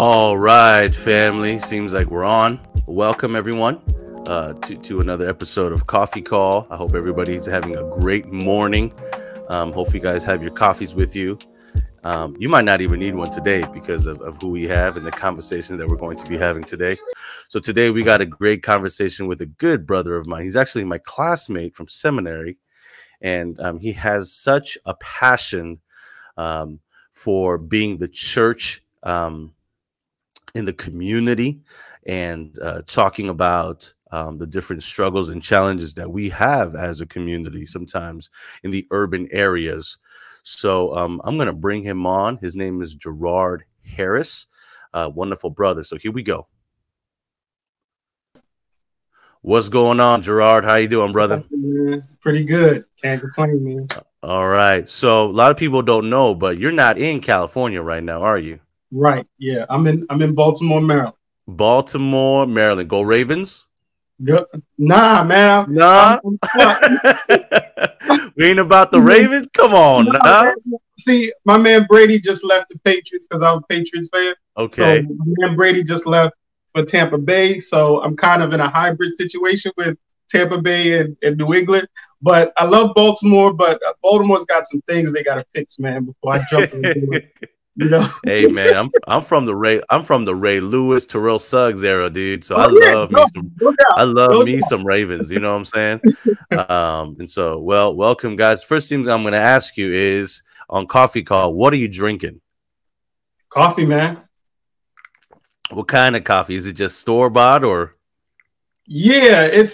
All right, family. Seems like we're on. Welcome, everyone, to another episode of Coffee Call. I hope everybody's having a great morning. Hopefully, you guys have your coffees with you. You might not even need one today because of who we have and the conversations that we're going to be having today. So today we got a great conversation with a good brother of mine. He's actually my classmate from seminary, and he has such a passion for being the church in the community and talking about the different struggles and challenges that we have as a community sometimes in the urban areas. So I'm going to bring him on. His name is Jerrod Harris, wonderful brother. So here we go. What's going on, Jerrod? How you doing, brother? Pretty good. Can't complain, man. All right. So a lot of people don't know, but you're not in California right now, are you? Right. Yeah. I'm in Baltimore, Maryland. Baltimore, Maryland. Go Ravens. Good. Nah, man. Nah. We ain't about the Ravens. Come on, nah. See, my man Brady just left the Patriots because I'm a Patriots fan. Okay. So my man Brady just left for Tampa Bay. So I'm kind of in a hybrid situation with Tampa Bay and New England. But I love Baltimore, but Baltimore's got some things they got to fix, man, before I jump into it. You know? Hey man, I'm from the Ray Lewis, Terrell Suggs era, dude. So I love me some Ravens. You know what I'm saying? And so, welcome, guys. First thing I'm going to ask you is on Coffee Call, what are you drinking? Coffee, man. What kind of coffee? Is it just store bought or? Yeah, it's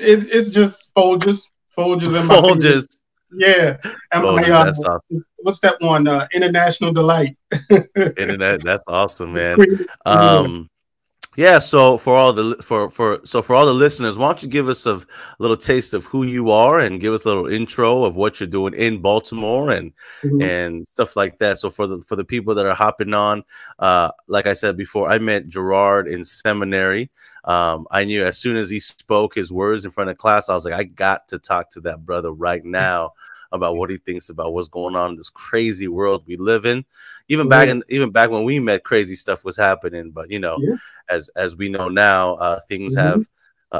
just Folgers. Folgers. Yeah. That's awesome. What's that one? International Delight. Internet. That's awesome, man. Yeah. So for all the listeners, why don't you give us a little taste of who you are and give us a little intro of what you're doing in Baltimore and stuff like that. So for the people that are hopping on, like I said before, I met Jerrod in seminary. I knew as soon as he spoke his words in front of class, I was like, I got to talk to that brother right now about what he thinks about what's going on in this crazy world we live in. Even back when we met, crazy stuff was happening. But you know, as we know now, things have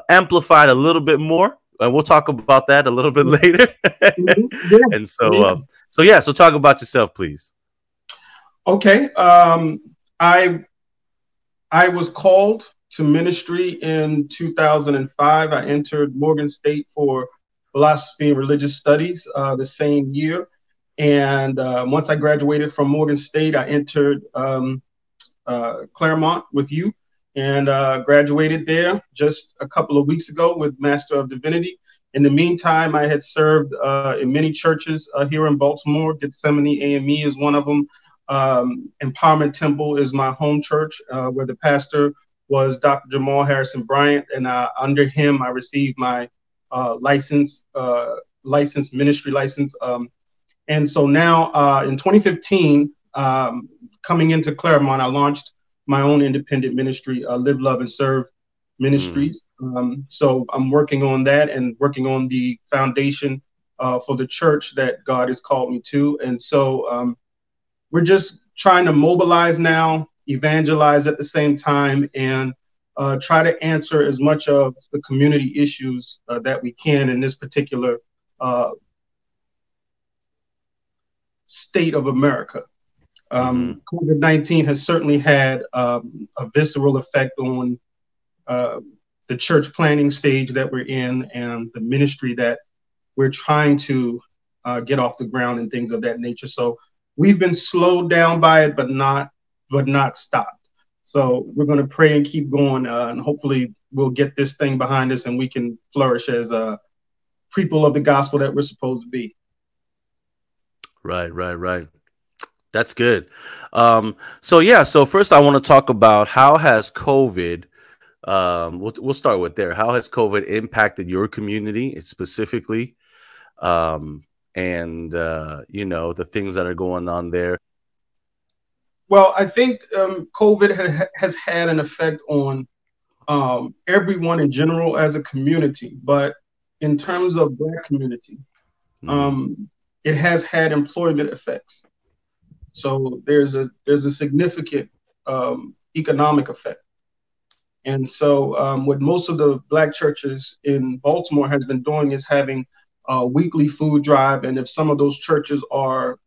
amplified a little bit more, and we'll talk about that a little bit later. And so, so talk about yourself, please. Okay, I was called to ministry in 2005. I entered Morgan State for philosophy and religious studies the same year. And once I graduated from Morgan State, I entered Claremont with you and graduated there just a couple of weeks ago with Master of Divinity. In the meantime, I had served in many churches here in Baltimore. Gethsemane AME is one of them. Empowerment Temple is my home church where the pastor was Dr. Jamal Harrison Bryant. And under him, I received my ministry license. And so now in 2015, coming into Claremont, I launched my own independent ministry, Live, Love, and Serve Ministries. So I'm working on that and working on the foundation for the church that God has called me to. And so we're just trying to mobilize now, evangelize at the same time, and try to answer as much of the community issues that we can in this particular state of America. COVID-19 has certainly had a visceral effect on the church planning stage that we're in and the ministry that we're trying to get off the ground and things of that nature. So we've been slowed down by it, but not stopped. So we're going to pray and keep going, and hopefully we'll get this thing behind us and we can flourish as people of the gospel that we're supposed to be. Right. That's good. So first I want to talk about how has COVID, we'll start with there. How has COVID impacted your community specifically? And the things that are going on there. Well, I think COVID has had an effect on everyone in general as a community, but in terms of Black community, it has had employment effects. So there's a significant economic effect. And so, what most of the Black churches in Baltimore has been doing is having a weekly food drive. And if some of those churches are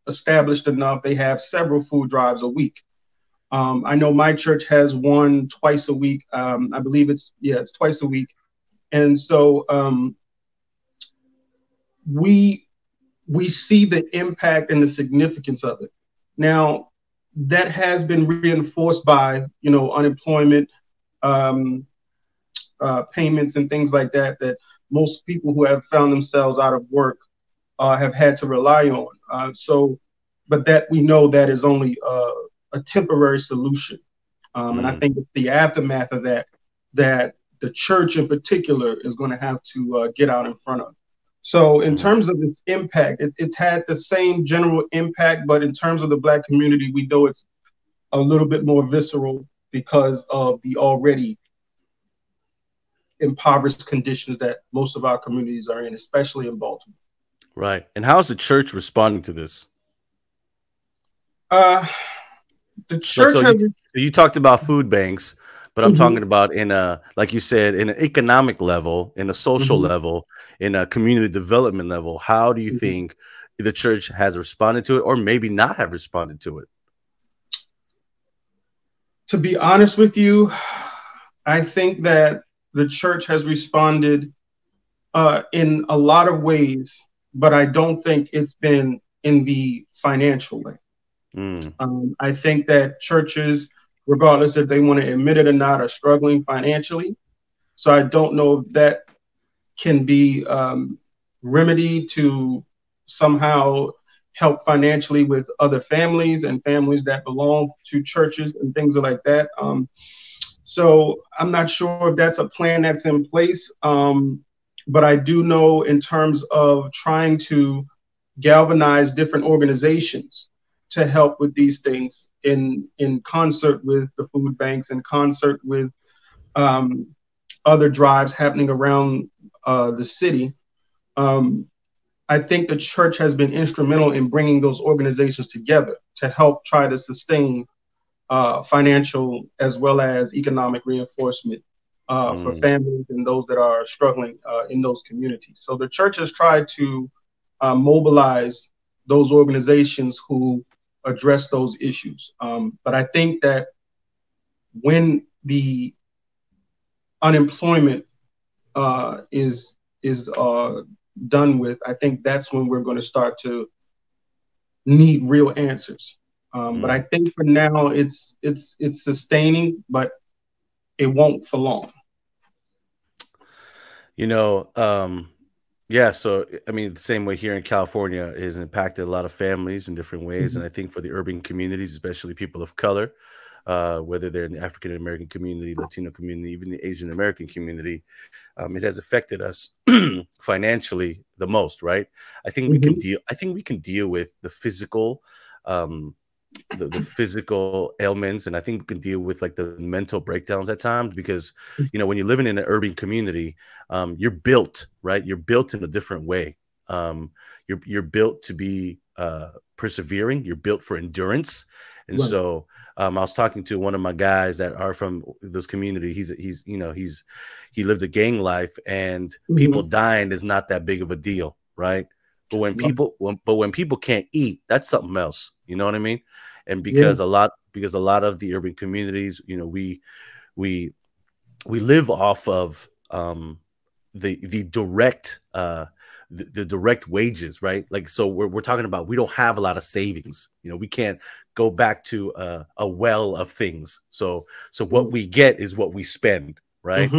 established enough, they have several food drives a week. I know my church has one twice a week. I believe it's twice a week. And so we see the impact and the significance of it. Now, that has been reinforced by, unemployment payments and things like that, that most people who have found themselves out of work have had to rely on. But that we know that is only a temporary solution. And I think it's the aftermath of that the church in particular is going to have to get out in front of. So in terms of its impact, it's had the same general impact, but in terms of the Black community, we know it's a little bit more visceral because of the already impoverished conditions that most of our communities are in, especially in Baltimore. Right. And how is the church responding to this? The church you talked about food banks, but I'm talking about in a, like you said, in an economic level, in a social level, in a community development level. How do you think the church has responded to it, or maybe not have responded to it? To be honest with you, I think that the church has responded in a lot of ways, but I don't think it's been in the financial way. I think that churches, regardless if they want to admit it or not, are struggling financially. So I don't know if that can be remedied to somehow help financially with other families and families that belong to churches and things like that. So I'm not sure if that's a plan that's in place. But I do know in terms of trying to galvanize different organizations to help with these things in concert with the food banks, in concert with other drives happening around the city. I think the church has been instrumental in bringing those organizations together to help try to sustain financial as well as economic reinforcement for families and those that are struggling in those communities. So the church has tried to mobilize those organizations who address those issues. But I think that when the unemployment is done with, I think that's when we're going to start to need real answers. But I think for now it's sustaining, but it won't for long. Yeah, so I mean, the same way here in California has impacted a lot of families in different ways. And I think for the urban communities, especially people of color, whether they're in the African American community, Latino community, even the Asian American community, it has affected us financially the most, right? I think we can deal. I think we can deal with the physical, the physical ailments, and I think we can deal with like the mental breakdowns at times, because when you're living in an urban community, you're built, right? You're built in a different way. You're built to be persevering. You're built for endurance, and so. I was talking to one of my guys that are from this community. He lived a gang life, and people dying is not that big of a deal, right? But when people can't eat, that's something else. You know what I mean? And because a lot of the urban communities, we live off of the direct the direct wages, right? Like, so we're talking about, we don't have a lot of savings. We can't go back to a well of things. So what we get is what we spend, right?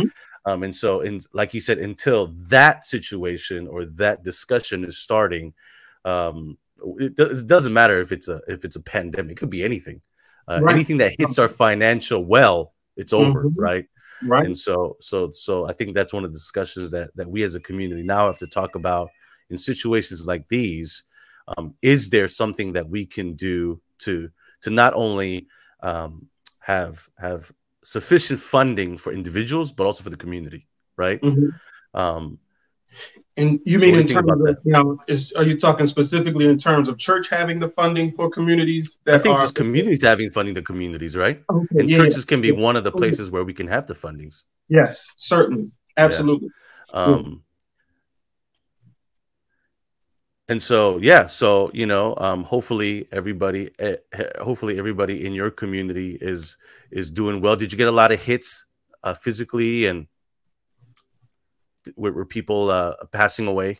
And so, like you said, until that situation or that discussion is starting, it doesn't matter if it's a pandemic. It could be anything, anything that hits our financial well, it's over, right? Right. And so I think that's one of the discussions that we as a community now have to talk about in situations like these. Is there something that we can do to not only have sufficient funding for individuals, but also for the community, right? And you So mean what do you in think terms about that? of now? Are you talking specifically in terms of church having the funding for communities I that think are? just communities having funding the communities, right? Okay, And yeah, yeah, churches can be yeah. one of the Oh, yeah. places where we can have the fundings. Yes, certainly, Yeah. absolutely. Yeah. Um, and so, yeah, so, hopefully everybody in your community is doing well. Did you get a lot of hits physically, and were people passing away?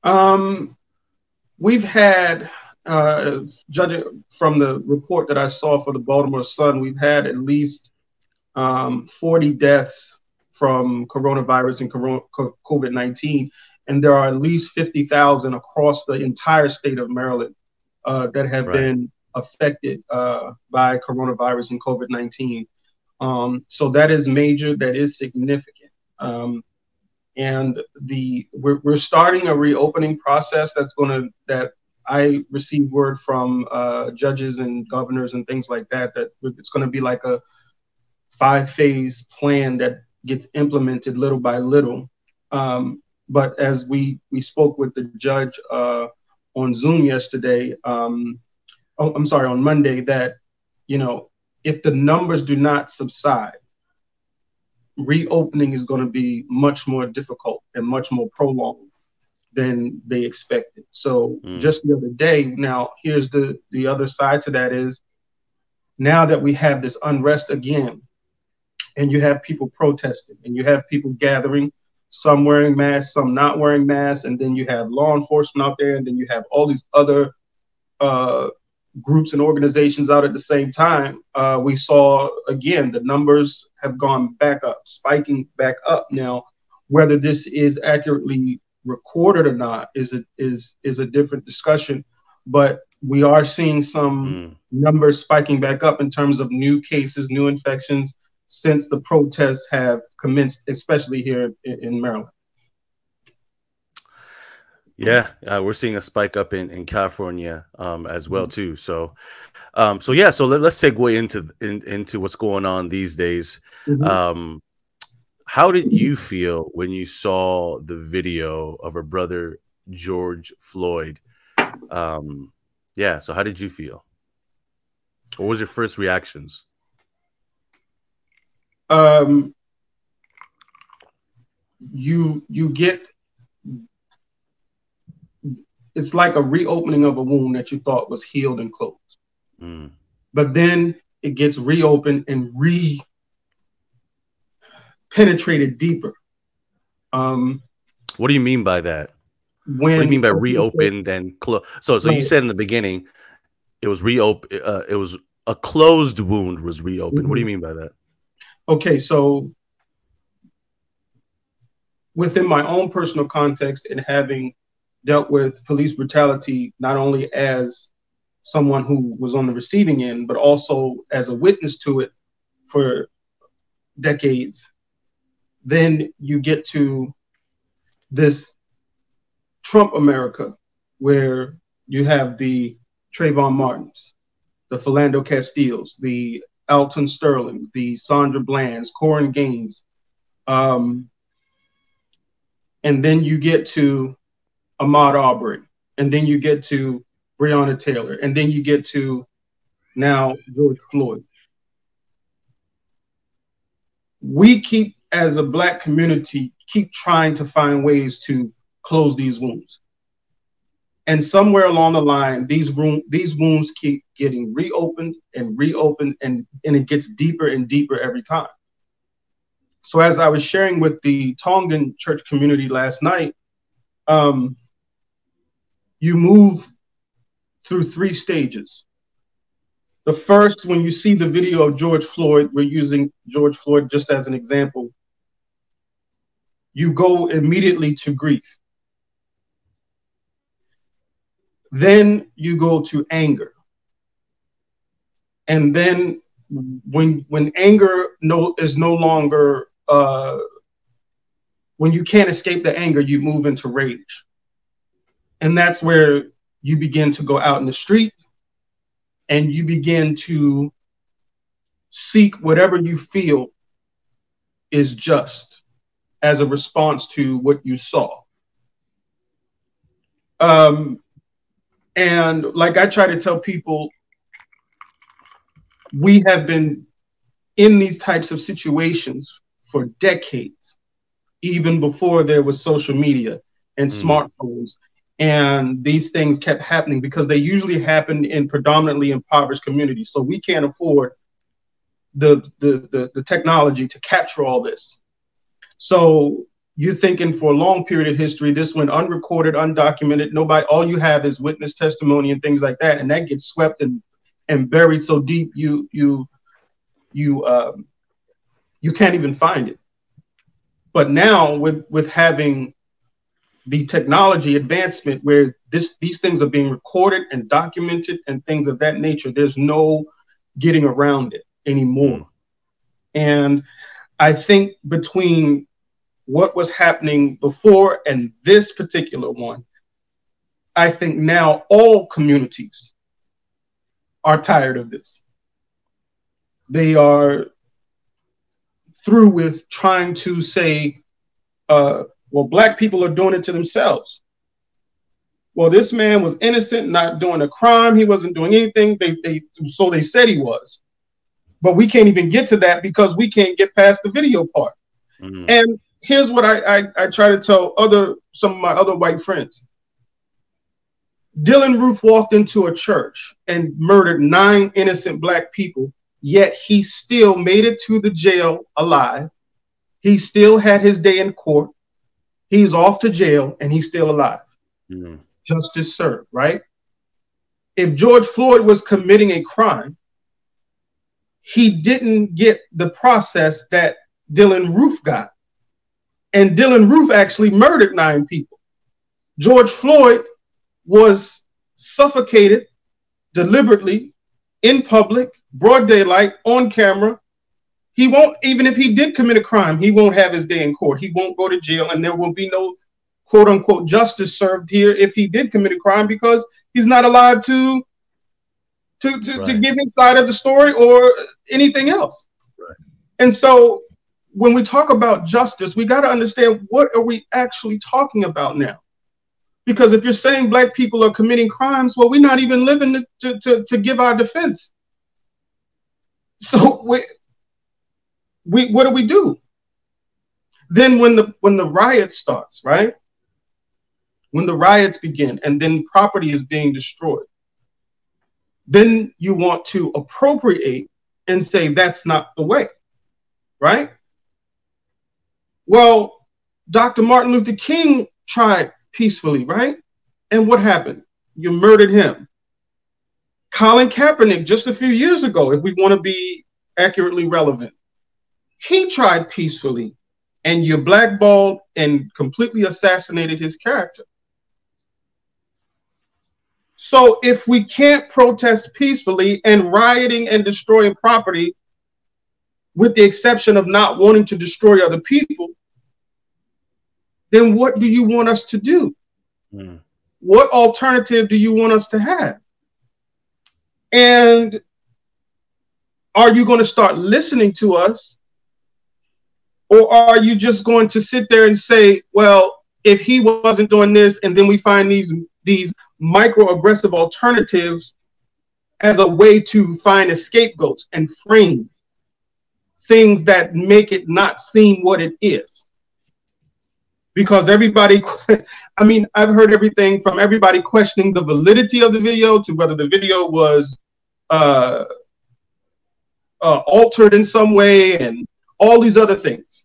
Um, we've had, judging from the report that I saw for the Baltimore Sun, we've had at least 40 deaths from coronavirus and COVID-19, and there are at least 50,000 across the entire state of Maryland that have Right. been affected by coronavirus and COVID-19. So that is major, that is significant. And we're starting a reopening process that I received word from judges and governors and things like that it's going to be like a 5-phase plan that gets implemented little by little. But as we spoke with the judge on Zoom yesterday, I'm sorry, on Monday, that if the numbers do not subside, reopening is going to be much more difficult and much more prolonged than they expected. So just the other day, now here's the other side to that is, now that we have this unrest again, and you have people protesting, and you have people gathering, some wearing masks, some not wearing masks, and then you have law enforcement out there, and then you have all these other groups and organizations out at the same time. We saw again the numbers have gone back up, spiking back up. Now, whether this is accurately recorded or not is a different discussion, but we are seeing some numbers spiking back up in terms of new cases, new infections since the protests have commenced, especially here in Maryland. Yeah, we're seeing a spike up in California as well too. So, yeah. So let's segue into what's going on these days. How did you feel when you saw the video of her brother George Floyd? Yeah. So how did you feel? What was your first reactions? You get, it's like a reopening of a wound that you thought was healed and closed. But then it gets reopened and penetrated deeper. What do you mean by that? What do you mean by reopened and closed? So you said in the beginning it was reopened. It was a closed wound was reopened. What do you mean by that? Okay, so within my own personal context and having dealt with police brutality, not only as someone who was on the receiving end, but also as a witness to it for decades, then you get to this Trump America where you have the Trayvon Martins, the Philando Castillos, the Alton Sterlings, the Sandra Blands, Corin Gaines, and then you get to Ahmaud Arbery, and then you get to Breonna Taylor, and then you get to now George Floyd. We keep, as a Black community, keep trying to find ways to close these wounds. And somewhere along the line, these wounds keep getting reopened, and it gets deeper and deeper every time. So as I was sharing with the Tongan church community last night, you move through 3 stages. The first, when you see the video of George Floyd, we're using George Floyd just as an example, you go immediately to grief. Then you go to anger. And then when anger is no longer, when you can't escape the anger, you move into rage. And that's where you begin to go out in the street and you begin to seek whatever you feel is just. as a response to what you saw. And like I try to tell people, we have been in these types of situations for decades, even before there was social media and smartphones. And these things kept happening because they usually happen in predominantly impoverished communities. So we can't afford the technology to capture all this. So you're thinking for a long period of history, this went unrecorded, undocumented. Nobody, all you have is witness testimony and things like that. And that gets swept and buried so deep, you can't even find it. But now with having the technology advancement where these things are being recorded and documented and things of that nature, there's no getting around it anymore. And I think between what was happening before and this particular one, I think now all communities are tired of this. They are through with trying to say, well, black people are doing it to themselves. Well, this man was innocent, not doing a crime. He wasn't doing anything. So they said he was. But we can't even get to that because we can't get past the video part. And here's what I try to tell some of my other white friends. Dylan Roof walked into a church and murdered 9 innocent black people, yet he still made it to the jail alive. He still had his day in court. He's off to jail and he's still alive. Justice served, right? If George Floyd was committing a crime, he didn't get the process that Dylan Roof got. And Dylan Roof actually murdered 9 people. George Floyd was suffocated deliberately in public, broad daylight, on camera. He won't, even if he did commit a crime, he won't have his day in court. He won't go to jail, and there will be no quote unquote justice served here if he did commit a crime, because he's not alive to give his side of the story or anything else. And so when we talk about justice, we got to understand, what are we actually talking about now? Because if you're saying black people are committing crimes, well, we're not even living to give our defense. So what do we do? Then when the riot starts, right? When the riots begin and then property is being destroyed, then you want to appropriate and say that's not the way, right? Well, Dr. Martin Luther King tried peacefully, right? And what happened? You murdered him. Colin Kaepernick, just a few years ago, if we want to be accurately relevant, he tried peacefully and you blackballed and completely assassinated his character. So if we can't protest peacefully and rioting and destroying property, with the exception of not wanting to destroy other people, then what do you want us to do? What alternative do you want us to have? And are you going to start listening to us? Or are you just going to sit there and say, well, if he wasn't doing this, and then we find these microaggressive alternatives as a way to find scapegoats and frame things that make it not seem what it is? Because everybody, I mean, I've heard everything from everybody questioning the validity of the video to whether the video was altered in some way and all these other things,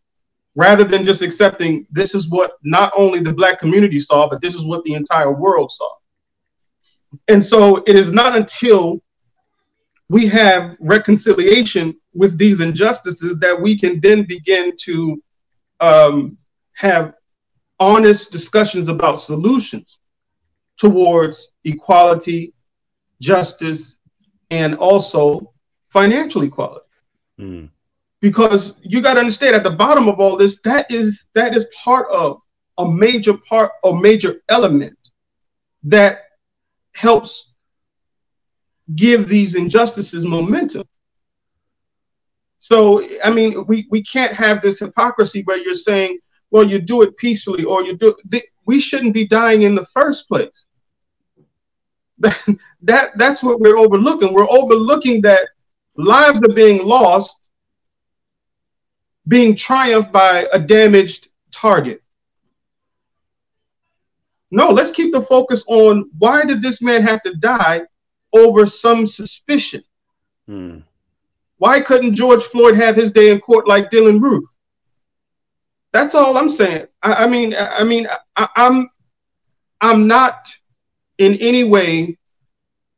rather than just accepting this is what not only the black community saw, but this is what the entire world saw. And so it is not until we have reconciliation with these injustices that we can then begin to have honest discussions about solutions towards equality, justice, and also financial equality. Because you got to understand, at the bottom of all this, that is part of a major element that helps give these injustices momentum. So, I mean, we can't have this hypocrisy where you're saying, well, you do it peacefully, or we shouldn't be dying in the first place. That's what we're overlooking. We're overlooking that lives are being lost, being triumphed by a damaged target. No, let's keep the focus on why did this man have to die over some suspicion? Why couldn't George Floyd have his day in court like Dylan Roof? That's all I'm saying. I'm not in any way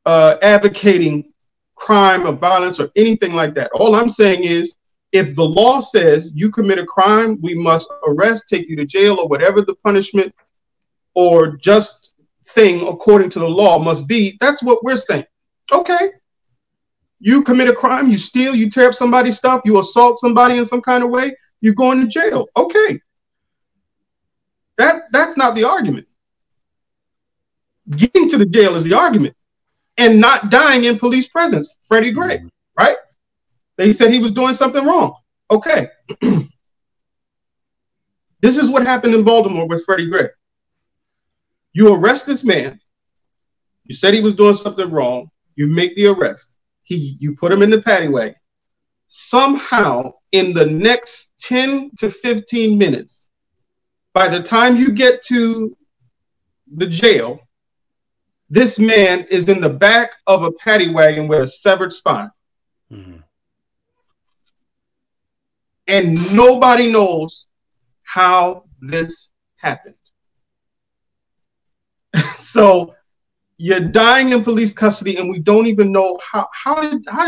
advocating crime or violence or anything like that. All I'm saying is, if the law says you commit a crime, we must arrest, take you to jail, or whatever the punishment or just thing according to the law must be. That's what we're saying. Okay. You commit a crime, you steal, you tear up somebody's stuff, you assault somebody in some kind of way, you're going to jail. Okay. That's not the argument. Getting to the jail is the argument. And not dying in police presence. Freddie Gray, right? They said he was doing something wrong. Okay. This is what happened in Baltimore with Freddie Gray. You arrest this man. You said he was doing something wrong. You make the arrest. You put him in the paddy wagon. Somehow, in the next 10 to 15 minutes, by the time you get to the jail, this man is in the back of a paddy wagon with a severed spine. And nobody knows how this happened. So you're dying in police custody, and we don't even know how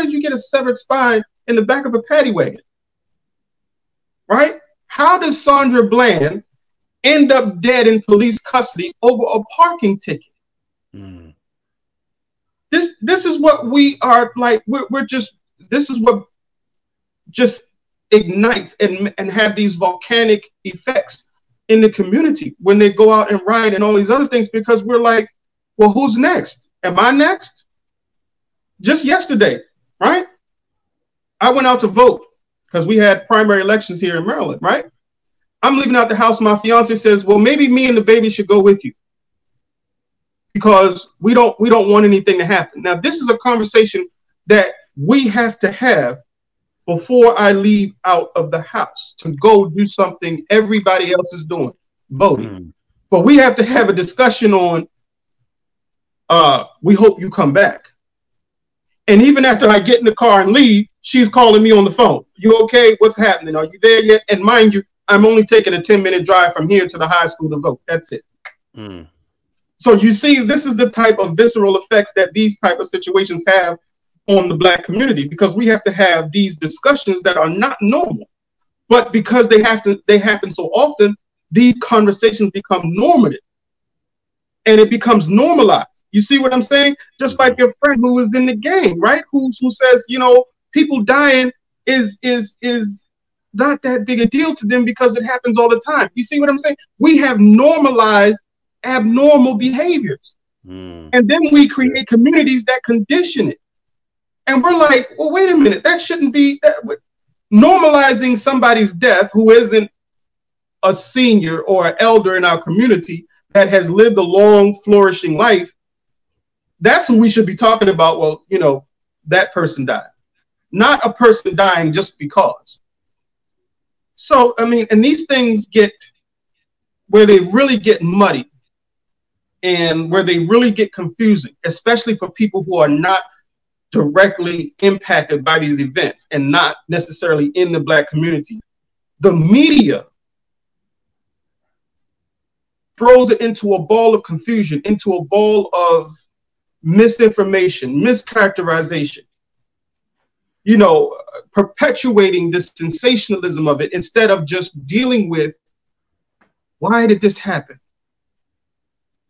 did you get a severed spine in the back of a paddy wagon? Right? How does Sandra Bland end up dead in police custody over a parking ticket? This is what we are like. This is what just ignites and have these volcanic effects in the community when they go out and riot and all these other things, because we're like, well, who's next? Am I next? Just yesterday, right? I went out to vote because we had primary elections here in Maryland, right? I'm leaving out the house. My fiance says, well, maybe me and the baby should go with you, because we don't want anything to happen. Now, this is a conversation that we have to have before I leave out of the house to go do something everybody else is doing, voting. But we have to have a discussion on, we hope you come back. And even after I get in the car and leave, she's calling me on the phone. You okay? What's happening? Are you there yet? And mind you, I'm only taking a 10-minute drive from here to the high school to vote. That's it. So you see, this is the type of visceral effects that these type of situations have on the Black community, because we have to have these discussions that are not normal. But because they happen so often, these conversations become normative. And it becomes normalized. You see what I'm saying? Just like your friend who was in the gang, right? Who says, you know, people dying is not that big a deal to them because it happens all the time. You see what I'm saying? We have normalized abnormal behaviors. And then we create communities that condition it. And we're like, well, wait a minute, that shouldn't be that. Normalizing somebody's death who isn't a senior or an elder in our community that has lived a long, flourishing life. That's who we should be talking about. Well, you know, that person died, not a person dying just because. So, I mean, and these things get where they really get muddy and where they really get confusing, especially for people who are not directly impacted by these events and not necessarily in the Black community. The media throws it into a ball of confusion, into a ball of misinformation, mischaracterization, you know, perpetuating this sensationalism of it instead of just dealing with, why did this happen?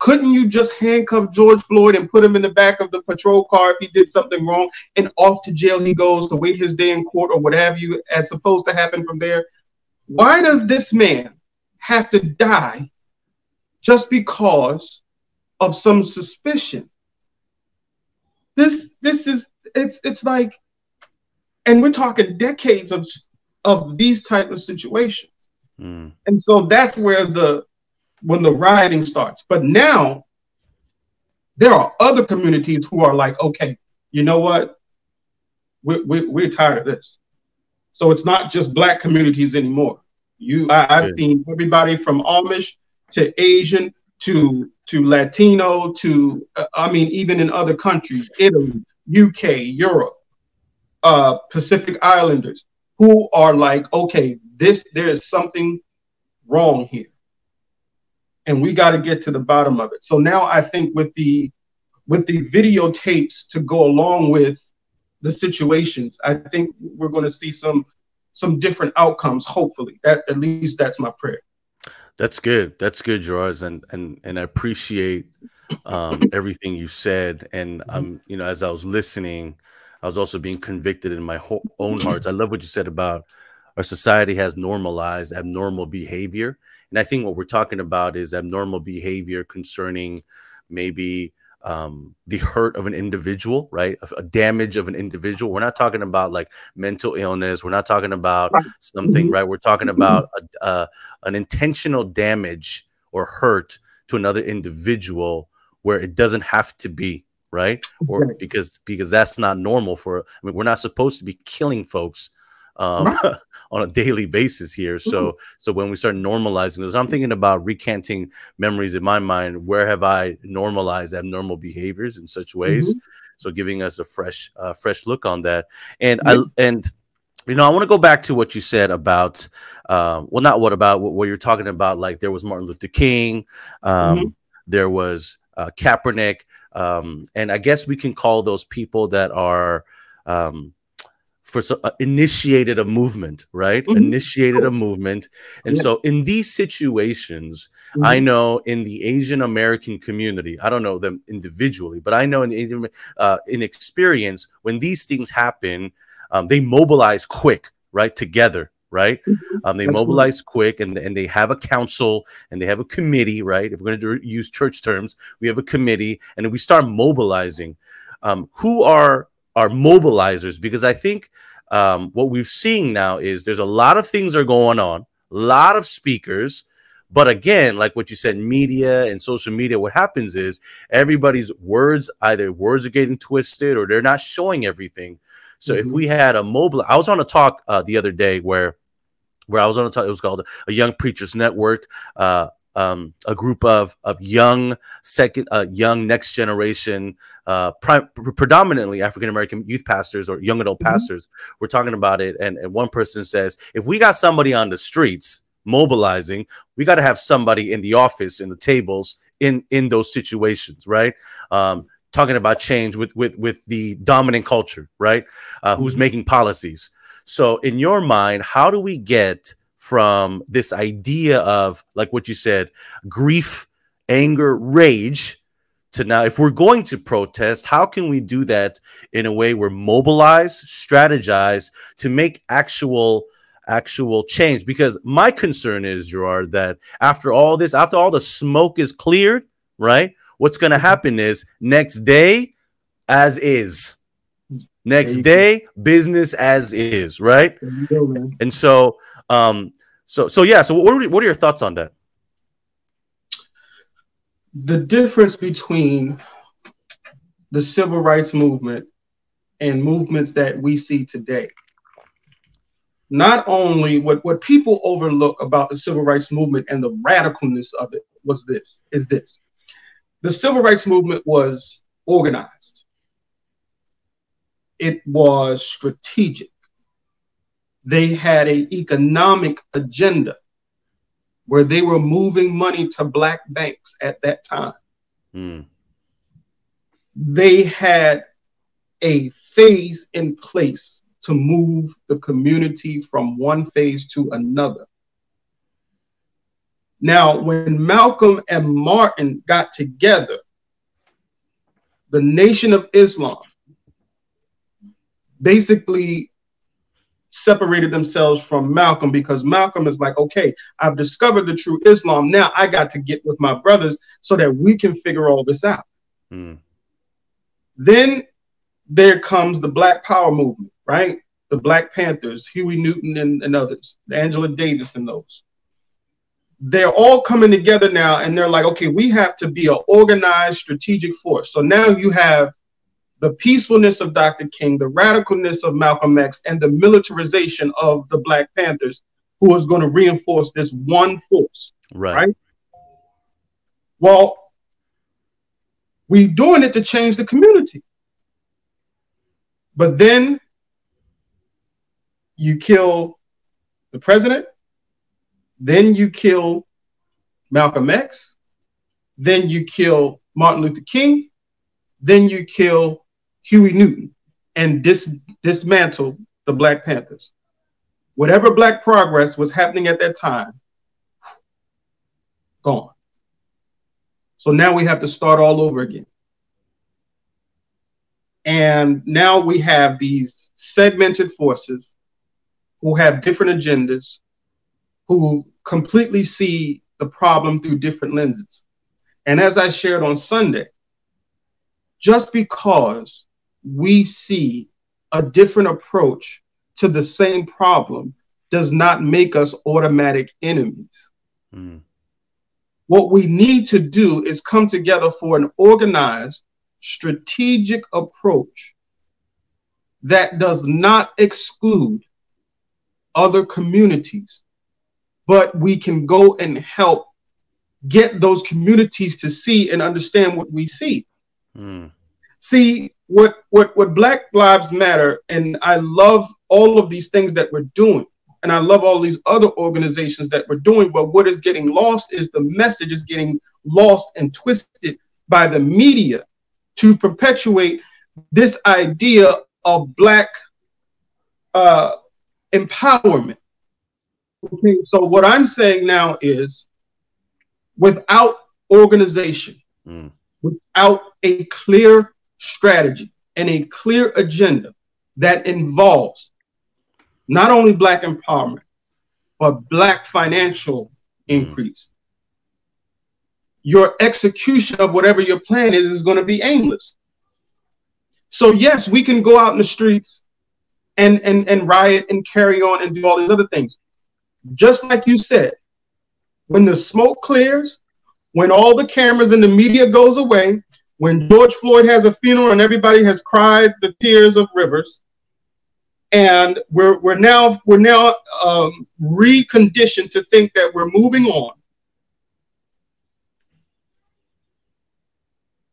Couldn't you just handcuff George Floyd and put him in the back of the patrol car if he did something wrong, and off to jail he goes to wait his day in court or what have you, as supposed to happen from there? Why does this man have to die just because of some suspicion? This is it's like, and we're talking decades of these type of situations. Mm. And so that's where when the rioting starts. But now there are other communities who are like, okay, you know what? We're tired of this. So it's not just Black communities anymore. I've Good. seen everybody from Amish to Asian to Latino to I mean, even in other countries, Italy, UK, Europe, Pacific Islanders, who are like, okay, there is something wrong here, and we got to get to the bottom of it. So now I think with the videotapes to go along with the situations, I think we're going to see some different outcomes. Hopefully, at least that's my prayer. That's good. That's good, Jerrod, and I appreciate everything you said. And you know, as I was listening, I was also being convicted in my own hearts. I love what you said about our society has normalized abnormal behavior, and I think what we're talking about is abnormal behavior concerning maybe the hurt of an individual, right? A damage of an individual. We're not talking about like mental illness. We're not talking about something, right? We're talking about an intentional damage or hurt to another individual where it doesn't have to be, right? Or because that's not normal for, I mean, we're not supposed to be killing folks on a daily basis here. So when we start normalizing this, I'm thinking about recanting memories in my mind. Where have I normalized abnormal behaviors in such ways? So giving us a fresh look on that. And you know, I want to go back to what you said about, well, not what you're talking about. Like there was Martin Luther King, there was Kaepernick, and I guess we can call those people that are initiated a movement, right? Initiated a movement. And so in these situations, I know in the Asian American community, I don't know them individually, but I know in experience, when these things happen, they mobilize quick, right? Together, right? They mobilize quick, and they have a council and they have a committee, right? If we're going to use church terms, we have a committee, and then we start mobilizing. Who are mobilizers? Because I think what we've seen now is there's a lot of things are going on, a lot of speakers, but again, like what you said, media and social media, what happens is everybody's words are getting twisted or they're not showing everything. So if we had a mobile, I was on a talk the other day where I was on a talk, it was called a Young Preachers Network, a group of young next generation, predominantly African-American youth pastors or young adult pastors. We're talking about it. And one person says, if we got somebody on the streets mobilizing, we got to have somebody in the office, in the tables, in those situations, right? Talking about change with the dominant culture, right? Who's making policies. So in your mind, how do we get from this idea of, like what you said, grief, anger, rage, to now, if we're going to protest, how can we do that in a way where mobilize, strategize to make actual change? Because my concern is, Jerrod, that after all this, after all the smoke is cleared, right, what's going to happen is next day, as is. Next day, business as is, right? And so, yeah. So, what are your thoughts on that? The difference between the civil rights movement and movements that we see today. Not only what people overlook about the civil rights movement and the radicalness of it is this. The civil rights movement was organized. It was strategic. They had an economic agenda where they were moving money to Black banks at that time. They had a phase in place to move the community from one phase to another. Now, when Malcolm and Martin got together, the Nation of Islam basically separated themselves from Malcolm, because Malcolm is like, okay, I've discovered the true Islam. Now I got to get with my brothers so that we can figure all this out. Then there comes the Black Power movement, right? The Black Panthers, Huey Newton and others, Angela Davis and those. they're all coming together now, and they're like, okay, we have to be an organized strategic force. So now you have the peacefulness of Dr. King, the radicalness of Malcolm X, and the militarization of the Black Panthers, who is going to reinforce this one force. Right? Well, we're doing it to change the community. But then you kill the president, then you kill Malcolm X, then you kill Martin Luther King, then you kill Huey Newton, and dismantle the Black Panthers. Whatever Black progress was happening at that time, gone. So now we have to start all over again. And now we have these segmented forces who have different agendas, who completely see the problem through different lenses. And as I shared on Sunday, just because we see a different approach to the same problem does not make us automatic enemies. Mm. What we need to do is come together for an organized, strategic approach that does not exclude other communities, but we can go and help get those communities to see and understand what we see. Mm. See, what Black Lives Matter, and I love all of these things that we're doing, and I love all these other organizations that we're doing, but what is getting lost is the message is getting lost and twisted by the media to perpetuate this idea of Black empowerment. Okay, so what I'm saying now is, without organization, without a clear strategy and a clear agenda that involves not only Black empowerment, but Black financial increase, your execution of whatever your plan is going to be aimless. So yes, we can go out in the streets and riot and carry on and do all these other things. Just like you said, when the smoke clears, when all the cameras and the media goes away, when George Floyd has a funeral and everybody has cried the tears of rivers, and we're now reconditioned to think that we're moving on.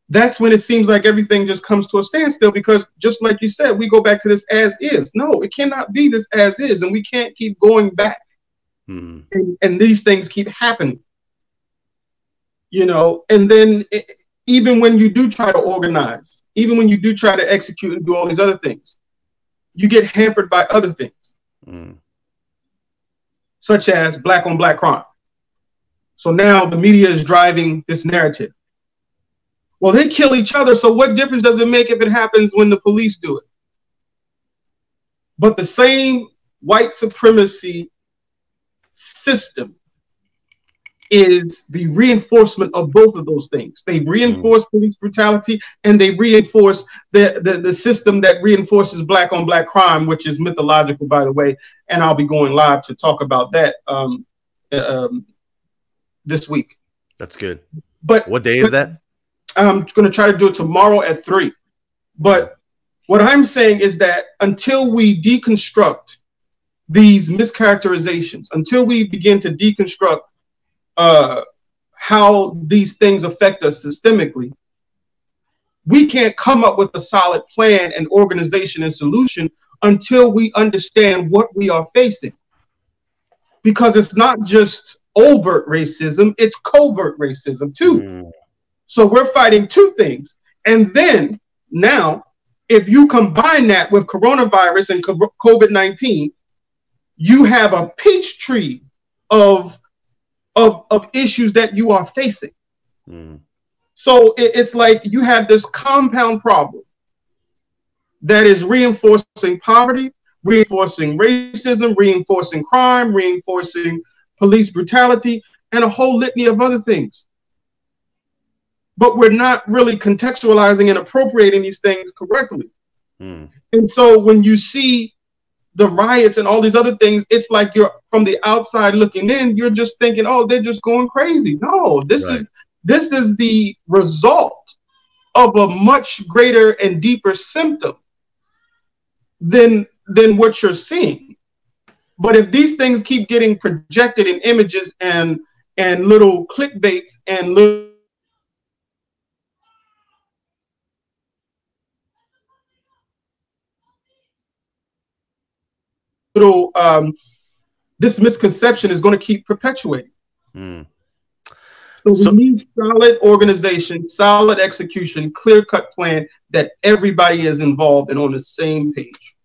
That's when it seems like everything just comes to a standstill, because just like you said, we go back to this as is. No, it cannot be this as is, and we can't keep going back. And these things keep happening. You know, and then even when you do try to organize, even when you do try to execute and do all these other things, you get hampered by other things, such as Black on Black crime. So now the media is driving this narrative. Well, they kill each other, so what difference does it make if it happens when the police do it? But the same white supremacy system is the reinforcement of both of those things. They reinforce police brutality, and they reinforce the system that reinforces Black on Black crime, which is mythological, by the way. And I'll be going live to talk about that this week. That's good. But what day is that? I'm going to try to do it tomorrow at 3. But what I'm saying is that until we deconstruct these mischaracterizations, until we begin to deconstruct how these things affect us systemically, we can't come up with a solid plan and organization and solution until we understand what we are facing. Because it's not just overt racism, it's covert racism too. So we're fighting two things. And then now, if you combine that with coronavirus and COVID-19, you have a peach tree of issues that you are facing. So it's like you have this compound problem that is reinforcing poverty, reinforcing racism, reinforcing crime, reinforcing police brutality, and a whole litany of other things. But we're not really contextualizing and appropriating these things correctly. And so when you see the riots and all these other things, it's like you're from the outside looking in, you're just thinking, oh, they're just going crazy. No, this is the result of a much greater and deeper symptom than what you're seeing. But if these things keep getting projected in images and little clickbaits and little this misconception is going to keep perpetuating. So we need solid organization, solid execution, clear-cut plan that everybody is involved and on the same page.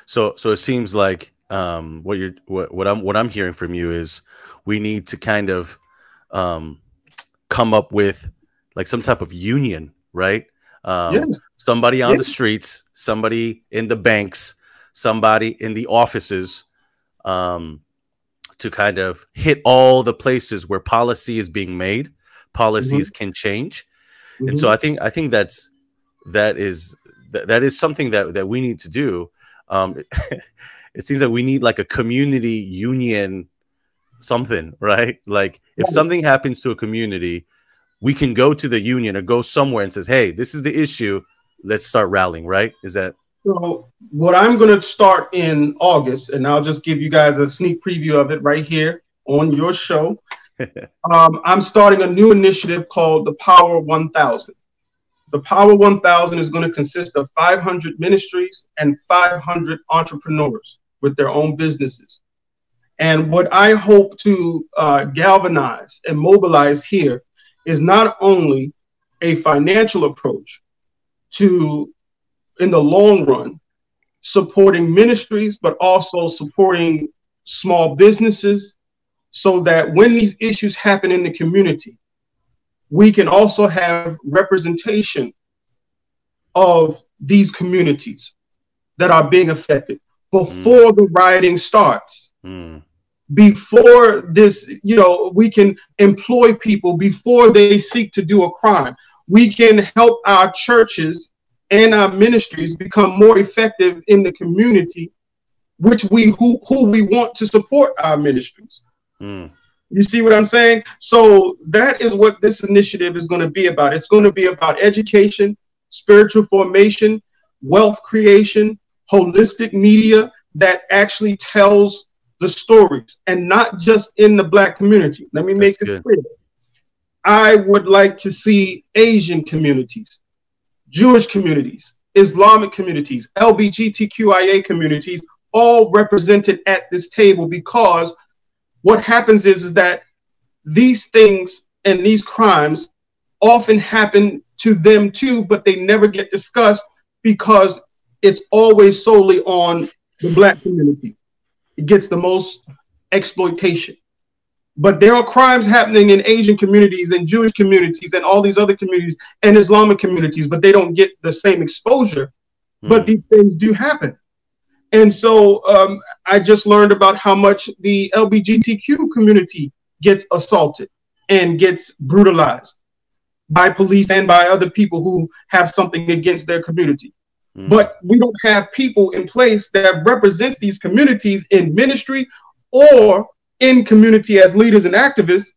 So it seems like what I'm hearing from you is we need to kind of come up with like some type of union, right? Yes. Somebody on the streets, somebody in the banks, somebody in the offices, to kind of hit all the places where policy is being made, policies can change. And so I think that is something that we need to do. It seems like we need like a community union, something, right? Like if something happens to a community, we can go to the union or go somewhere and says, hey, this is the issue. Let's start rallying, right? Is that? So what I'm going to start in August, and I'll just give you guys a sneak preview of it right here on your show. I'm starting a new initiative called the Power 1000. The Power 1000 is going to consist of 500 ministries and 500 entrepreneurs with their own businesses. And what I hope to galvanize and mobilize here is not only a financial approach to, in the long run, supporting ministries, but also supporting small businesses so that when these issues happen in the community, we can also have representation of these communities that are being affected before the rioting starts. Before this, we can employ people before they seek to do a crime. We can help our churches and our ministries become more effective in the community, who we want to support our ministries. You see what I'm saying? So that is what this initiative is going to be about. It's going to be about education, spiritual formation, wealth creation, holistic media that actually tells the stories, and not just in the Black community. Let me make this clear. I would like to see Asian communities, Jewish communities, Islamic communities, LGBTQIA communities, all represented at this table, because what happens is that these things and these crimes often happen to them too, but they never get discussed because it's always solely on the Black community. It gets the most exploitation. But there are crimes happening in Asian communities and Jewish communities and all these other communities and Islamic communities, but they don't get the same exposure. But these things do happen. And so I just learned about how much the LGBTQ community gets assaulted and gets brutalized by police and by other people who have something against their community. But we don't have people in place that represents these communities in ministry or in community as leaders and activists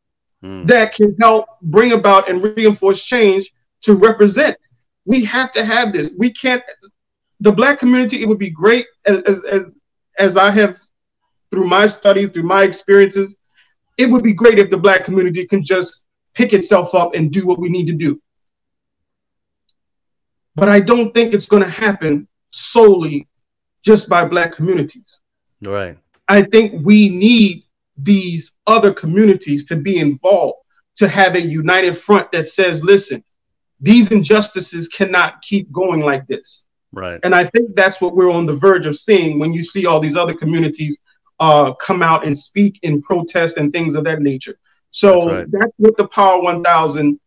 that can help bring about and reinforce change to represent. We have to have this. We can't. The Black community, it would be great, as I have, through my studies, through my experiences, it would be great if the Black community can just pick itself up and do what we need to do. But I don't think it's going to happen solely just by Black communities. Right. I think we need these other communities to be involved, to have a united front that says, listen, these injustices cannot keep going like this. Right. And I think that's what we're on the verge of seeing when you see all these other communities come out and speak in protest and things of that nature. So that's what the Power 1000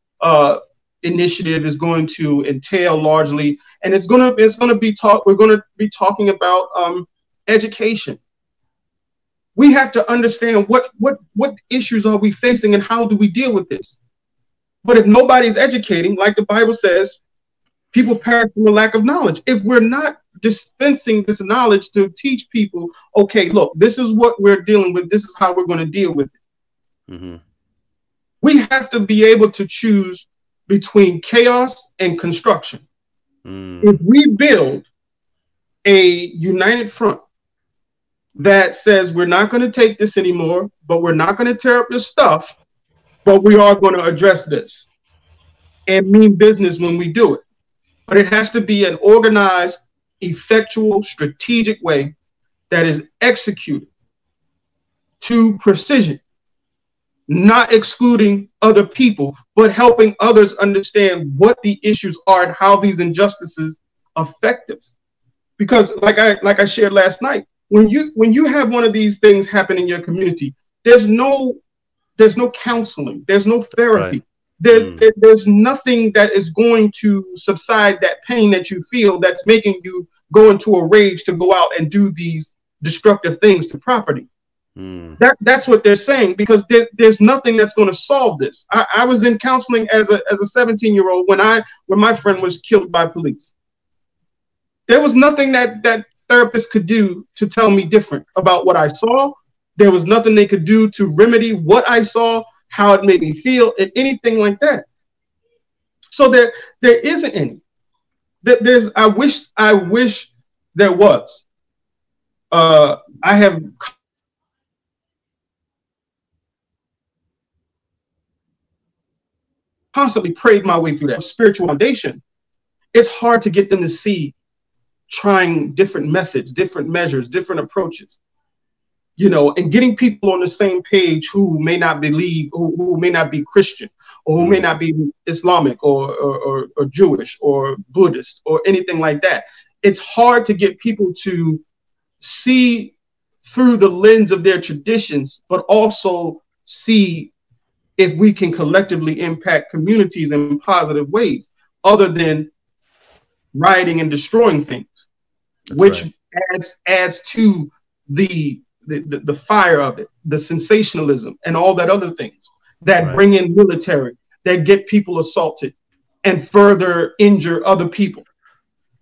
initiative is going to entail largely, and we're going to be talking about education. We have to understand what issues are we facing and how do we deal with this. But if nobody's educating, like the Bible says, people perish from a lack of knowledge. If we're not dispensing this knowledge to teach people, okay, look, this is what we're dealing with. This is how we're going to deal with it. Mm-hmm. We have to be able to choose between chaos and construction. If we build a united front that says we're not going to take this anymore, but we're not going to tear up your stuff, but we are going to address this and mean business when we do it. But it has to be an organized, effectual, strategic way that is executed to precision, not excluding other people, but helping others understand what the issues are and how these injustices affect us. Because like I shared last night, when you have one of these things happen in your community, there's no counseling, there's no therapy. Right. There's nothing that is going to subside that pain that you feel that's making you go into a rage to go out and do these destructive things to property. That's what they're saying, because there's nothing that's going to solve this. I was in counseling as a 17-year-old when my friend was killed by police. There was nothing that therapist could do to tell me different about what I saw. There was nothing they could do to remedy what I saw, how it made me feel, and anything like that. So there isn't any. I wish there was. I have constantly prayed my way through that spiritual foundation. It's hard to get them to see trying different methods, different measures, different approaches, and getting people on the same page who may not believe, who may not be Christian, or who may not be Islamic or Jewish or Buddhist or anything like that. It's hard to get people to see through the lens of their traditions, but also see if we can collectively impact communities in positive ways, other than rioting and destroying things. That's which right. adds to the fire of it, the sensationalism and all that other things that right. bring in military, that get people assaulted and further injure other people.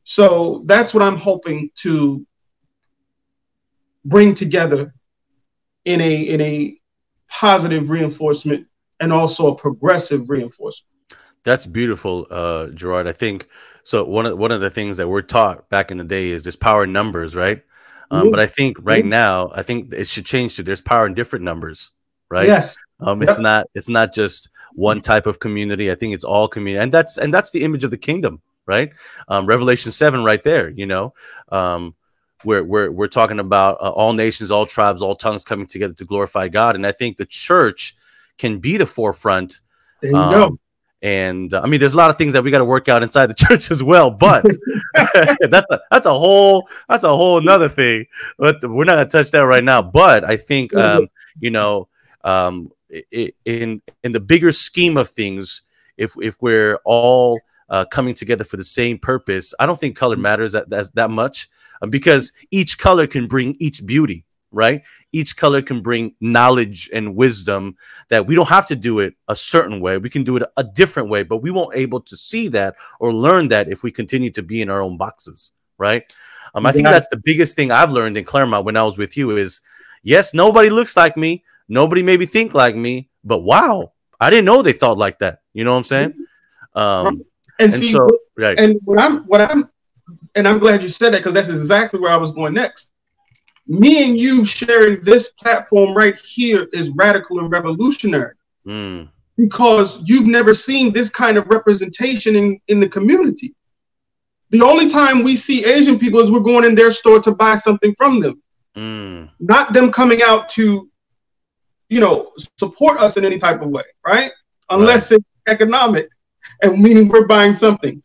So that's what I'm hoping to bring together in a positive reinforcement and also a progressive reinforcement. That's beautiful, Jerrod. I think so. One of the things that we're taught back in the day is there's power in numbers, right? But I think right now, I think it should change to there's power in different numbers, right? Yes. It's not just one type of community. I think it's all community, and that's the image of the kingdom, right? Revelation 7, right there. We're talking about all nations, all tribes, all tongues coming together to glorify God, and I think the church can be the forefront. There you go. And I mean, there's a lot of things that we got to work out inside the church as well, but that's a whole nother thing. But we're not gonna touch that right now. But I think in the bigger scheme of things, if we're all coming together for the same purpose, I don't think color matters that much, because each color can bring each beauty. Right? Each color can bring knowledge and wisdom that we don't have to do it a certain way. We can do it a different way, but we won't able to see that or learn that if we continue to be in our own boxes. Right? I think that's the biggest thing I've learned in Claremont when I was with you is, yes, nobody looks like me. Nobody maybe think like me, but wow, I didn't know they thought like that. You know what I'm saying? Right. And I'm glad you said that, because that's exactly where I was going next. Me and you sharing this platform right here is radical and revolutionary, because you've never seen this kind of representation in the community. The only time we see Asian people is we're going in their store to buy something from them, not them coming out to, support us in any type of way, right? Unless it's economic, and meaning we're buying something.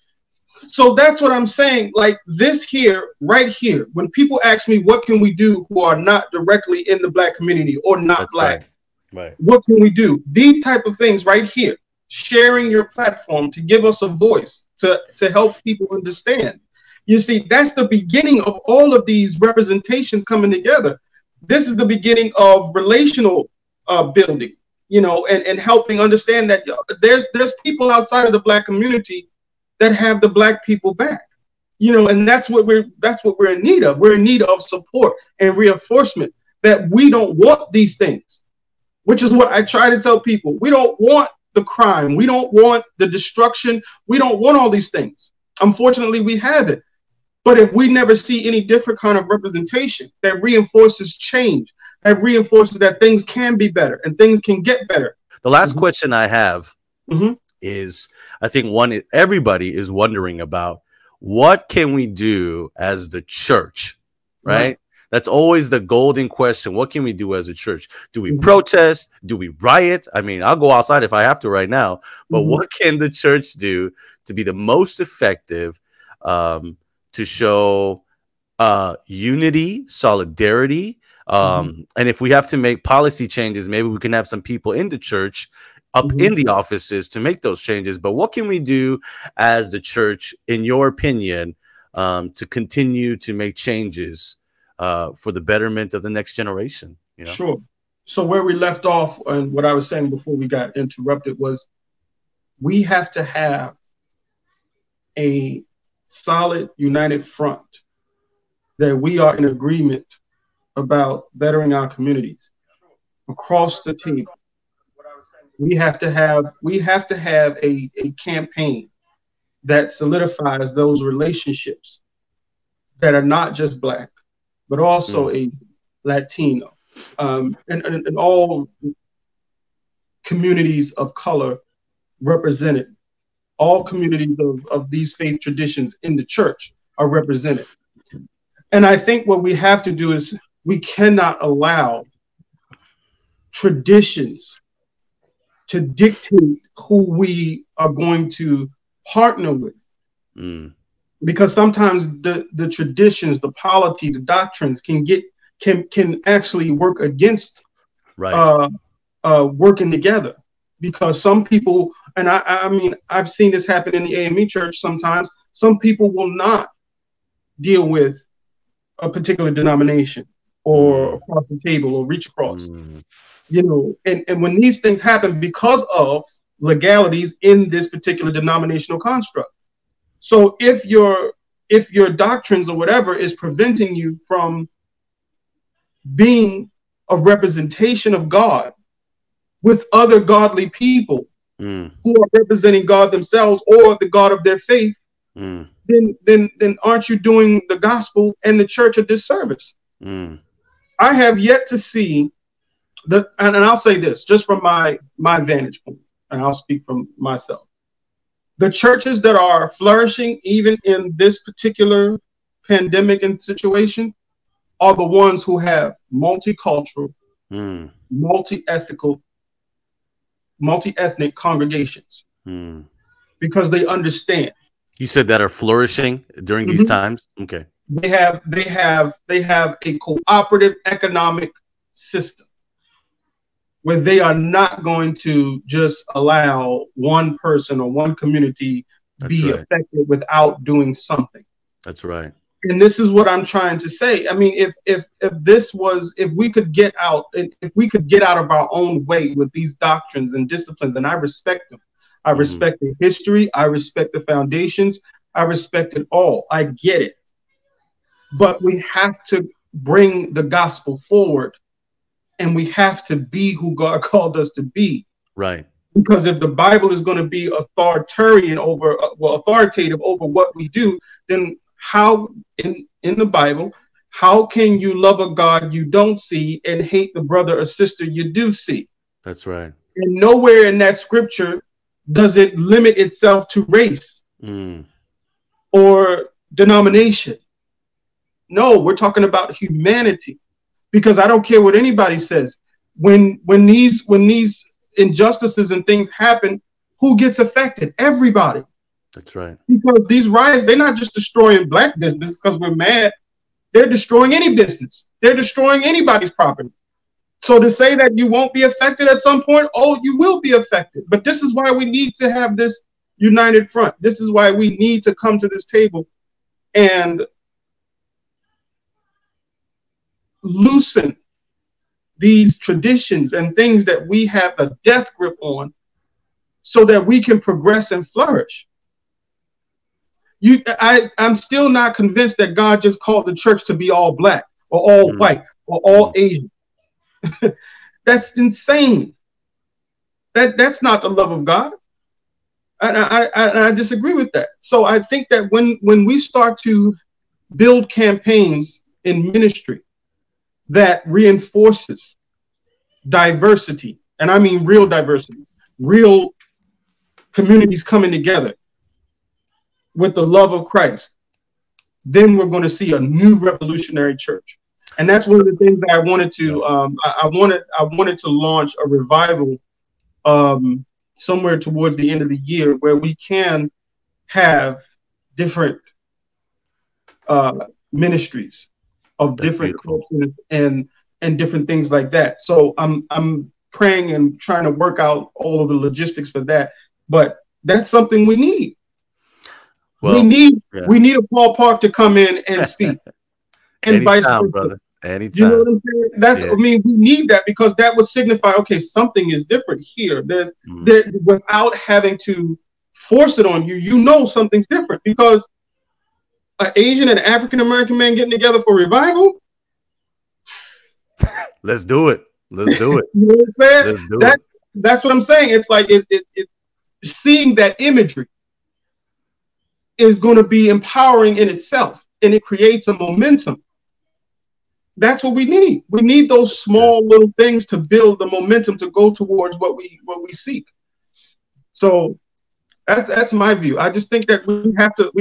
So that's what I'm saying. Like this here, right here, when people ask me, what can we do who are not directly in the Black community or not that's Black? Right. What can we do? These type of things right here, sharing your platform to give us a voice, to help people understand. You see, that's the beginning of all of these representations coming together. This is the beginning of relational building, and helping understand that there's people outside of the Black community that have the Black people back. You know, and that's what we're in need of. We're in need of support and reinforcement that we don't want these things, which is what I try to tell people. We don't want the crime. We don't want the destruction. We don't want all these things. Unfortunately, we have it. But if we never see any different kind of representation that reinforces change, that reinforces that things can be better and things can get better. The last question I have is, I think everybody is wondering about, what can we do as the church, right? That's always the golden question. What can we do as a church? Do we protest? Do we riot? I mean, I'll go outside if I have to right now. But what can the church do to be the most effective, to show unity, solidarity? And if we have to make policy changes, maybe we can have some people in the church up in the offices to make those changes. But what can we do as the church, in your opinion, to continue to make changes for the betterment of the next generation? You know? Sure. So where we left off, and what I was saying before we got interrupted, was we have to have a solid, united front that we are in agreement about bettering our communities across the table. We have to have a campaign that solidifies those relationships that are not just Black, but also a Latino, and all communities of color represented. All communities of these faith traditions in the church are represented. And I think what we have to do is, we cannot allow traditions to dictate who we are going to partner with. Because sometimes the traditions, the polity, the doctrines can actually work against working together. Because some people, and I mean, I've seen this happen in the AME church sometimes, some people will not deal with a particular denomination or across the table or reach across. You know, and when these things happen because of legalities in this particular denominational construct. So if your doctrines or whatever is preventing you from being a representation of God with other godly people who are representing God themselves or the God of their faith, then aren't you doing the gospel and the church a disservice? I have yet to see that, and I'll say this just from my vantage point, and I'll speak from myself. The churches that are flourishing, even in this particular pandemic and situation, are the ones who have multicultural, multi-ethnic congregations, because they understand. You said that are flourishing during these times. Okay. They have a cooperative economic system where they are not going to just allow one person or one community be affected without doing something. That's right. And this is what I'm trying to say. I mean, if we could get out of our own way with these doctrines and disciplines, and I respect them. I respect the history. I respect the foundations. I respect it all. I get it. But we have to bring the gospel forward, and we have to be who God called us to be. Right. Because if the Bible is going to be authoritative over what we do, then how in the Bible, how can you love a God you don't see and hate the brother or sister you do see? That's right. And nowhere in that scripture does it limit itself to race or denomination. No, we're talking about humanity, because I don't care what anybody says. When these injustices and things happen, who gets affected? Everybody. That's right. Because these riots, they're not just destroying Black business because we're mad. They're destroying any business. They're destroying anybody's property. So to say that you won't be affected at some point, oh, you will be affected. But this is why we need to have this united front. This is why we need to come to this table and loosen these traditions and things that we have a death grip on so that we can progress and flourish. I'm still not convinced that God just called the church to be all black or all white or all Asian. That's insane. That's not the love of God. And I disagree with that. So I think that when we start to build campaigns in ministry that reinforces diversity, and I mean real diversity, real communities coming together with the love of Christ, then we're going to see a new revolutionary church. And that's one of the things that I wanted to I wanted to launch a revival somewhere towards the end of the year where we can have different ministries of different cultures and different things like that. So I'm praying and trying to work out all of the logistics for that. But that's something we need. Well, we need a Paul Park to come in and speak. And vice versa. Brother. Anytime. You know what I'm saying? That's I mean, we need that because that would signify, okay, something is different here. There without having to force it on you, you know something's different because an Asian and African American man getting together for revival. Let's do it. Let's do it. You know what I'm saying? That's what I'm saying. It's like it seeing that imagery is going to be empowering in itself, and it creates a momentum. That's what we need. We need those small little things to build the momentum to go towards what we seek. So that's my view. I just think that we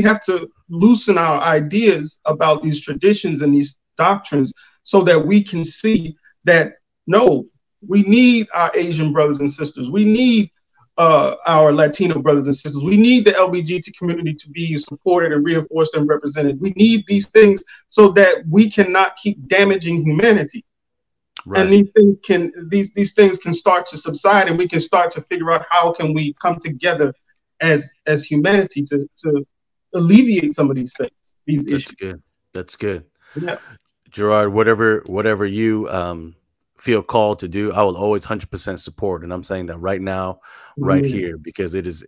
have to loosen our ideas about these traditions and these doctrines so that we can see that no, we need our Asian brothers and sisters. We need our Latino brothers and sisters. We need the LGBT community to be supported and reinforced and represented. We need these things so that we cannot keep damaging humanity. Right. And these things can start to subside, and we can start to figure out how can we come together as humanity to alleviate some of these things, these issues. Good. That's good. Yeah. Jerrod, whatever you feel called to do, I will always 100% support. And I'm saying that right now, right here, because it's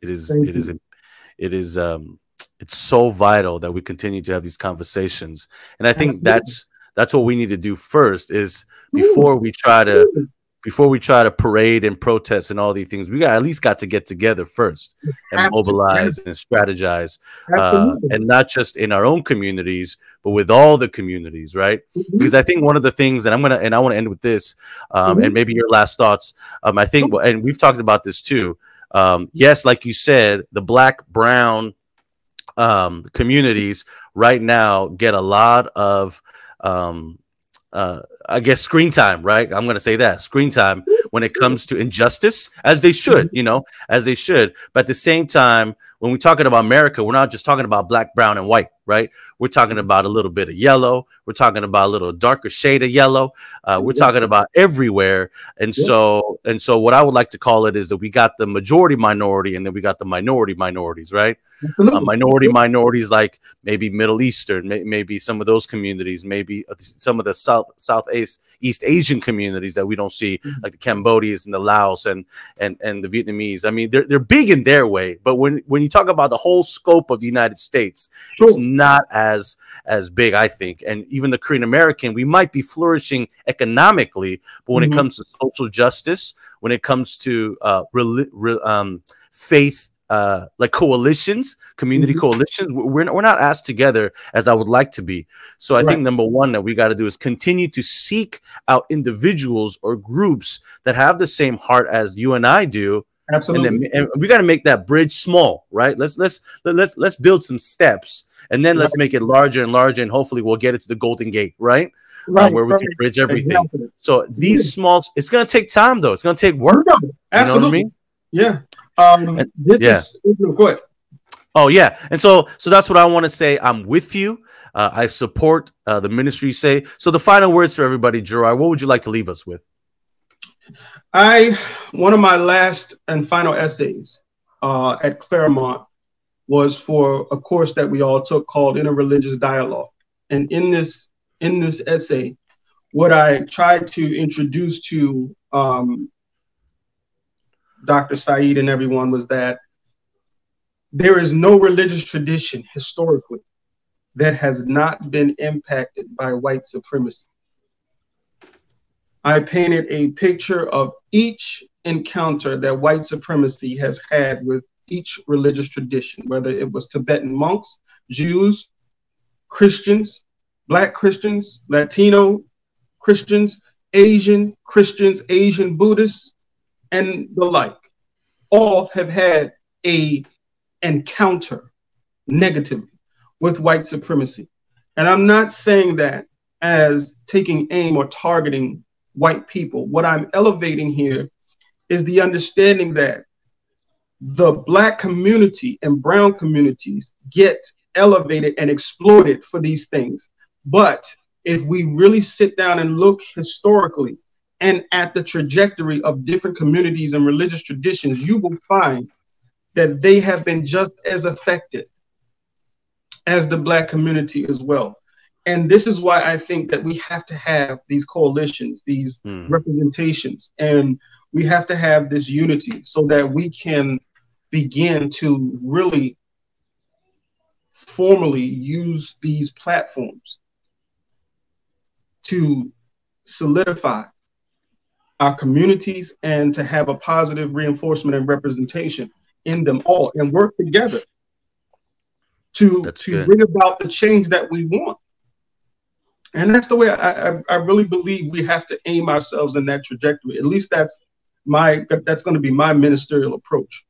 so vital that we continue to have these conversations. And I think that's what we need to do first is before we try to parade and protest and all these things, we at least got to get together first and mobilize and strategize, and not just in our own communities, but with all the communities, right? Because I think one of the things that I want to end with this, and maybe your last thoughts. I think, and we've talked about this too. Yes, like you said, the Black, brown communities right now get a lot of I guess screen time, right? I'm going to say that screen time when it comes to injustice, as they should, as they should. But at the same time, when we're talking about America, we're not just talking about black, brown, and white, right? We're talking about a little bit of yellow. We're talking about a little darker shade of yellow. We're talking about everywhere. And so what I would like to call it is that we got the majority minority, and then we got the minority minorities, right? Minorities like maybe Middle Eastern, maybe some of those communities, maybe some of the Southeast Asian communities that we don't see, like the Cambodians and the Laos and the Vietnamese. I mean, they're big in their way, but when you talk about the whole scope of the United States, it's not as big, I think. And even the Korean American, we might be flourishing economically, but when it comes to social justice, when it comes to faith, like coalitions, community coalitions, we're not as together as I would like to be. So I think number one that we got to do is continue to seek out individuals or groups that have the same heart as you and I do. Absolutely. And we got to make that bridge small, right? Let's build some steps, and then let's make it larger and larger, and hopefully we'll get it to the Golden Gate, right? Where we can bridge everything. Exactly. So these small, it's going to take time though. It's going to take work. Absolutely. You know what I mean? Yeah. Good. Oh yeah, and so that's what I want to say. I'm with you. I support the ministry. Say so. The final words for everybody, Jerrod. What would you like to leave us with? One of my last and final essays at Claremont was for a course that we all took called Interreligious Dialogue, and in this essay, what I tried to introduce to Dr. Saeed and everyone was that There is no religious tradition historically that has not been impacted by white supremacy. I painted a picture of each encounter that white supremacy has had with each religious tradition, whether it was Tibetan monks, Jews, Christians, Black Christians, Latino Christians, Asian Buddhists, and the like. All have had a encounter negatively with white supremacy. And I'm not saying that as taking aim or targeting white people. What I'm elevating here is the understanding that the Black community and brown communities get elevated and exploited for these things. But if we really sit down and look historically and at the trajectory of different communities and religious traditions, you will find that they have been just as affected as the Black community as well. And this is why I think that we have to have these coalitions, these representations, and we have to have this unity so that we can begin to really formally use these platforms to solidify our communities and to have a positive reinforcement and representation in them all, and work together to bring about the change that we want. And that's the way I really believe we have to aim ourselves in that trajectory. At least that's going to be my ministerial approach.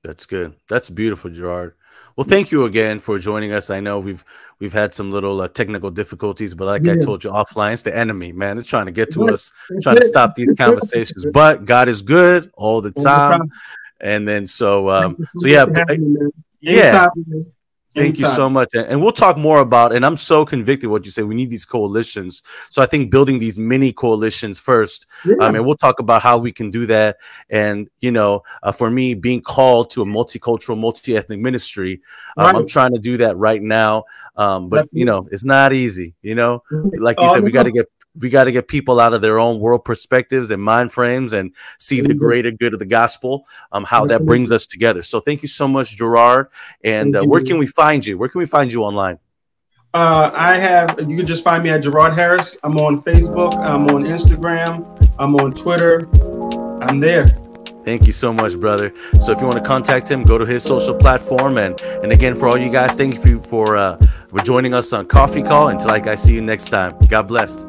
That's good. That's beautiful, Jerrod. Well, thank you again for joining us. I know we've had some little technical difficulties, but like I told you offline, it's the enemy, man. It's trying to get to us, trying to stop these conversations. But God is good all the time. And then so yeah. Thank you so much. And we'll talk more about, and I'm so convicted what you say, we need these coalitions. So I think building these mini coalitions first, and we'll talk about how we can do that. And, you know, for me, being called to a multicultural, multi-ethnic ministry, I'm trying to do that right now. But, you know, it's not easy, you know, like you said, we got to get people out of their own world perspectives and mind frames and see the greater good of the gospel, how that brings us together. So thank you so much, Jerrod. And where can we find you? Where can we find you online? You can just find me at Jerrod Harris. I'm on Facebook. I'm on Instagram. I'm on Twitter. I'm there. Thank you so much, brother. So if you want to contact him, go to his social platform. And again, for all you guys, thank you for joining us on Coffee Call. Until I see you next time. God bless.